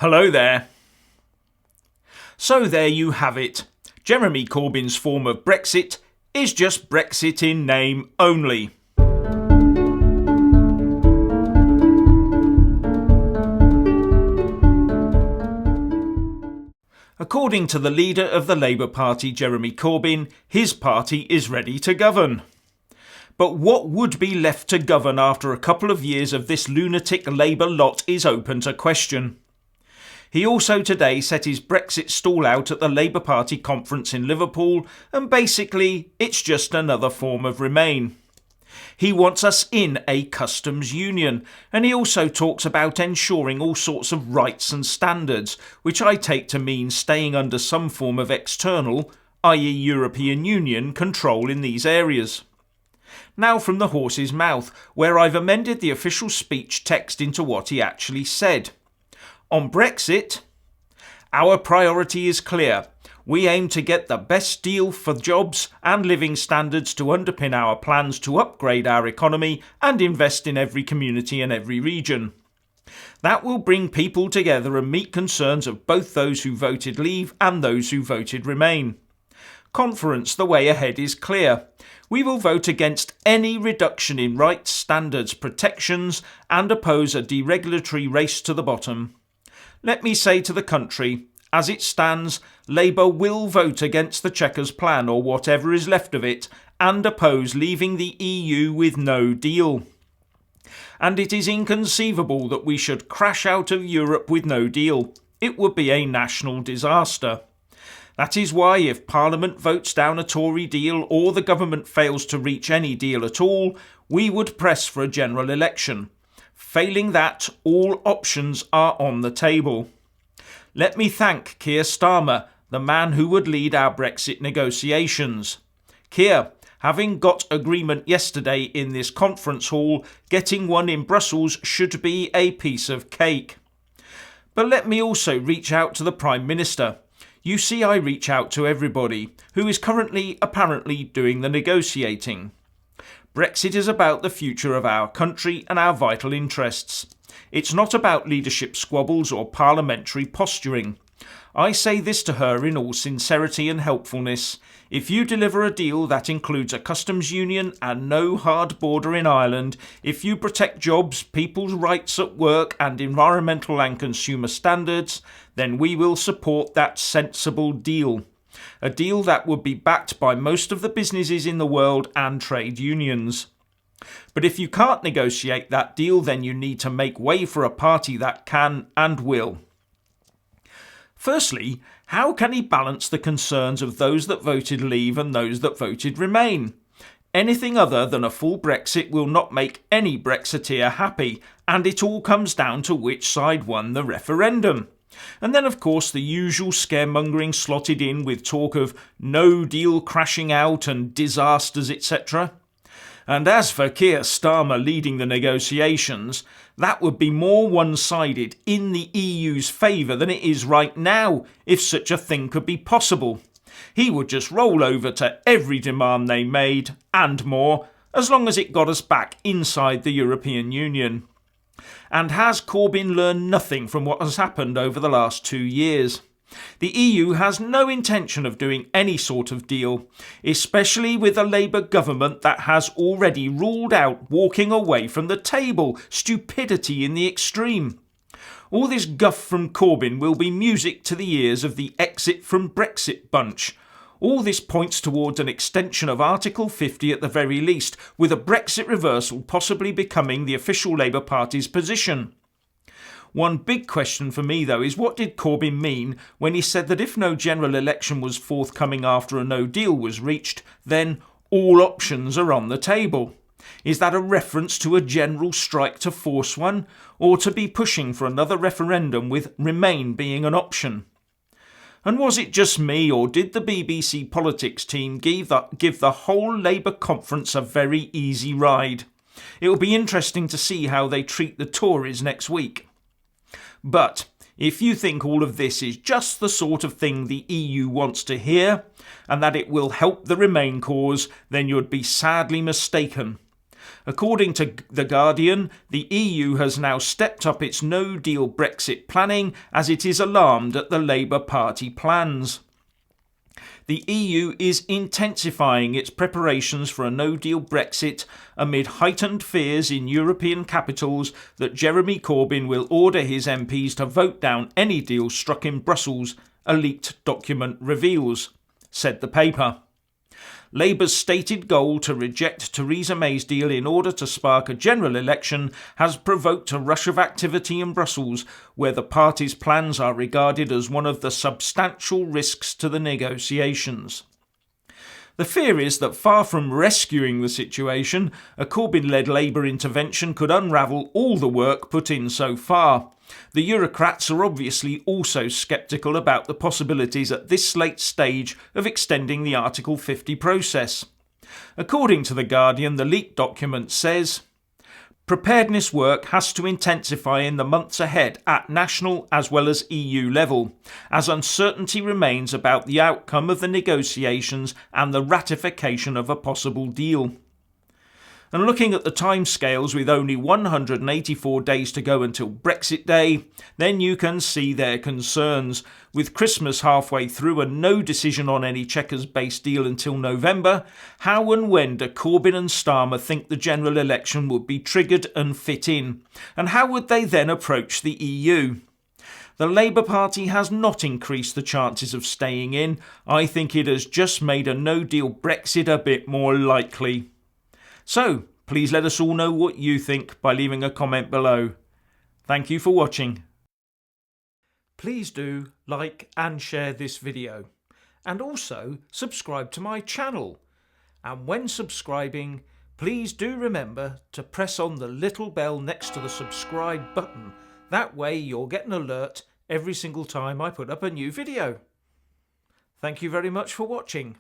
Hello there. So there you have it. Jeremy Corbyn's form of Brexit is just Brexit in name only. According to the leader of the Labour Party, Jeremy Corbyn, his party is ready to govern. But what would be left to govern after a couple of years of this lunatic Labour lot is open to question. He also today set his Brexit stall out at the Labour Party conference in Liverpool, and basically it's just another form of Remain. He wants us in a customs union, and he also talks about ensuring all sorts of rights and standards, which I take to mean staying under some form of external, i.e. European Union, control in these areas. Now from the horse's mouth, where I've amended the official speech text into what he actually said. On Brexit, our priority is clear. We aim to get the best deal for jobs and living standards to underpin our plans to upgrade our economy and invest in every community and every region. That will bring people together and meet concerns of both those who voted Leave and those who voted Remain. Conference, the way ahead is clear. We will vote against any reduction in rights, standards, protections and oppose a deregulatory race to the bottom. Let me say to the country, as it stands, Labour will vote against the Chequers plan or whatever is left of it and oppose leaving the EU with no deal. And it is inconceivable that we should crash out of Europe with no deal. It would be a national disaster. That is why if Parliament votes down a Tory deal or the government fails to reach any deal at all, we would press for a general election. Failing that, all options are on the table. Let me thank Keir Starmer, the man who would lead our Brexit negotiations. Keir, having got agreement yesterday in this conference hall, getting one in Brussels should be a piece of cake. But let me also reach out to the Prime Minister. You see, I reach out to everybody who is currently apparently doing the negotiating. Brexit is about the future of our country and our vital interests. It's not about leadership squabbles or parliamentary posturing. I say this to her in all sincerity and helpfulness. If you deliver a deal that includes a customs union and no hard border in Ireland, if you protect jobs, people's rights at work and environmental and consumer standards, then we will support that sensible deal. A deal that would be backed by most of the businesses in the world and trade unions. But if you can't negotiate that deal, then you need to make way for a party that can and will. Firstly, how can he balance the concerns of those that voted Leave and those that voted Remain? Anything other than a full Brexit will not make any Brexiteer happy, and it all comes down to which side won the referendum. And then, of course, the usual scaremongering slotted in with talk of no deal crashing out and disasters, etc. And as for Keir Starmer leading the negotiations, that would be more one-sided in the EU's favour than it is right now, if such a thing could be possible. He would just roll over to every demand they made, and more, as long as it got us back inside the European Union. And has Corbyn learned nothing from what has happened over the last 2 years? The EU has no intention of doing any sort of deal, especially with a Labour government that has already ruled out walking away from the table. Stupidity in the extreme. All this guff from Corbyn will be music to the ears of the exit from Brexit bunch. All this points towards an extension of Article 50 at the very least, with a Brexit reversal possibly becoming the official Labour Party's position. One big question for me, though, is what did Corbyn mean when he said that if no general election was forthcoming after a no deal was reached, then all options are on the table? Is that a reference to a general strike to force one, or to be pushing for another referendum with Remain being an option? And was it just me, or did the BBC politics team give the whole Labour conference a very easy ride? It will be interesting to see how they treat the Tories next week. But if you think all of this is just the sort of thing the EU wants to hear, and that it will help the Remain cause, then you'd be sadly mistaken. According to The Guardian, the EU has now stepped up its no-deal Brexit planning as it is alarmed at the Labour Party plans. The EU is intensifying its preparations for a no-deal Brexit amid heightened fears in European capitals that Jeremy Corbyn will order his MPs to vote down any deal struck in Brussels, a leaked document reveals, said the paper. Labour's stated goal to reject Theresa May's deal in order to spark a general election has provoked a rush of activity in Brussels, where the party's plans are regarded as one of the substantial risks to the negotiations. The fear is that far from rescuing the situation, a Corbyn-led Labour intervention could unravel all the work put in so far. The Eurocrats are obviously also sceptical about the possibilities at this late stage of extending the Article 50 process. According to The Guardian, the leaked document says, "Preparedness work has to intensify in the months ahead at national as well as EU level, as uncertainty remains about the outcome of the negotiations and the ratification of a possible deal." And looking at the timescales with only 184 days to go until Brexit Day, then you can see their concerns. With Christmas halfway through and no decision on any Chequers-based deal until November, how and when do Corbyn and Starmer think the general election would be triggered and fit in? And how would they then approach the EU? The Labour Party has not increased the chances of staying in. I think it has just made a no-deal Brexit a bit more likely. So, please let us all know what you think by leaving a comment below. Thank you for watching. Please do like and share this video. And also subscribe to my channel. And when subscribing, please do remember to press on the little bell next to the subscribe button. That way you'll get an alert every single time I put up a new video. Thank you very much for watching.